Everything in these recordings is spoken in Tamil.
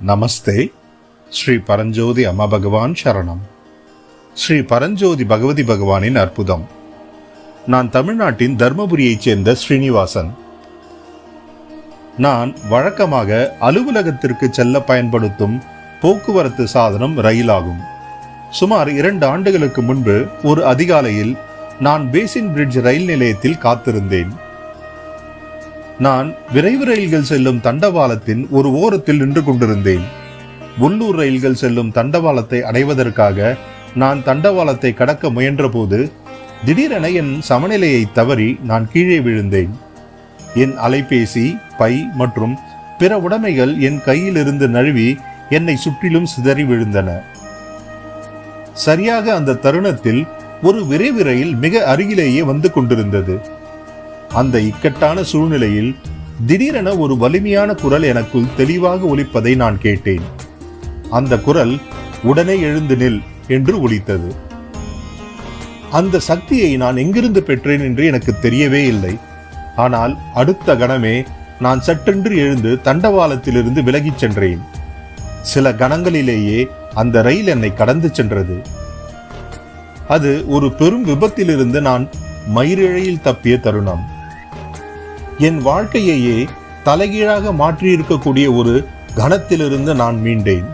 நமஸ்தே. ஸ்ரீ பரஞ்சோதி அம்மா பகவான் சரணம். ஸ்ரீ பரஞ்சோதி பகவதி பகவானின் அற்புதம். நான் தமிழ்நாட்டின் தர்மபுரியைச் சேர்ந்த ஸ்ரீனிவாசன். நான் வழக்கமாக அலுவலகத்திற்கு செல்ல பயன்படுத்தும் போக்குவரத்து சாதனம் ரயிலாகும். சுமார் 2 ஆண்டுகளுக்கு முன்பு ஒரு அதிகாலையில் நான் பேசின் பிரிட்ஜ் ரயில் நிலையத்தில் காத்திருந்தேன். நான் விரைவு ரயில்கள் செல்லும் தண்டவாளத்தின் ஒரு ஓரத்தில் நின்று கொண்டிருந்தேன். உள்ளூர் ரயில்கள் செல்லும் தண்டவாளத்தை அடைவதற்காக நான் தண்டவாளத்தை கடக்க முயன்ற போது திடீரென என் சமநிலையை தவறி நான் கீழே விழுந்தேன். என் அலைபேசி, பை மற்றும் பிற உடைமைகள் என் கையிலிருந்து நழுவி என்னை சுற்றிலும் சிதறி விழுந்தன. சரியாக அந்த தருணத்தில் ஒரு விரைவு ரயில் மிக அருகிலேயே வந்து கொண்டிருந்தது. அந்த இக்கட்டான சூழ்நிலையில் திடீரென ஒரு வலிமையான குரல் எனக்குள் தெளிவாக ஒலிப்பதை நான் கேட்டேன். அந்த குரல், "உடனே எழுந்து நில்" என்று ஒலித்தது. அந்த சக்தியை நான் எங்கிருந்து பெற்றேன் என்று எனக்கு தெரியவே இல்லை. ஆனால் அடுத்த கணமே நான் சட்டென்று எழுந்து தண்டவாளத்திலிருந்து விலகிச் சென்றேன். சில கணங்களிலேயே அந்த ரயில் என்னை கடந்து சென்றது. அது ஒரு பெரும் விபத்திலிருந்து நான் மயிரிழையில் தப்பிய தருணம். என் வாழ்க்கையையே தலைகீழாக மாற்றியிருக்கக்கூடிய ஒரு கணத்திலிருந்து நான் மீண்டேன்.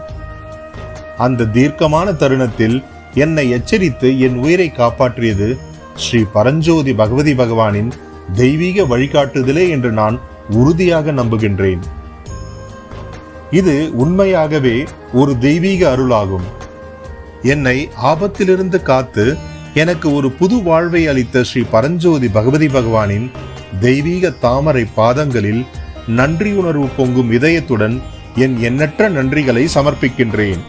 அந்த தீர்க்கமான தருணத்தில் என்னை எச்சரித்து என் உயிரை காப்பாற்றியது ஸ்ரீ பரஞ்சோதி பகவதி பகவானின் தெய்வீக வழிகாட்டுதலே என்று நான் உறுதியாக நம்புகின்றேன். இது உண்மையாகவே ஒரு தெய்வீக அருளாகும். என்னை ஆபத்திலிருந்து காத்து எனக்கு ஒரு புது வாழ்வை அளித்த ஸ்ரீ பரஞ்சோதி பகவதி பகவானின் தெய்வீக தாமரை பாதங்களில் நன்றி உணர்வு பொங்கும் இதயத்துடன் என் எண்ணற்ற நன்றிகளை சமர்ப்பிக்கின்றேன்.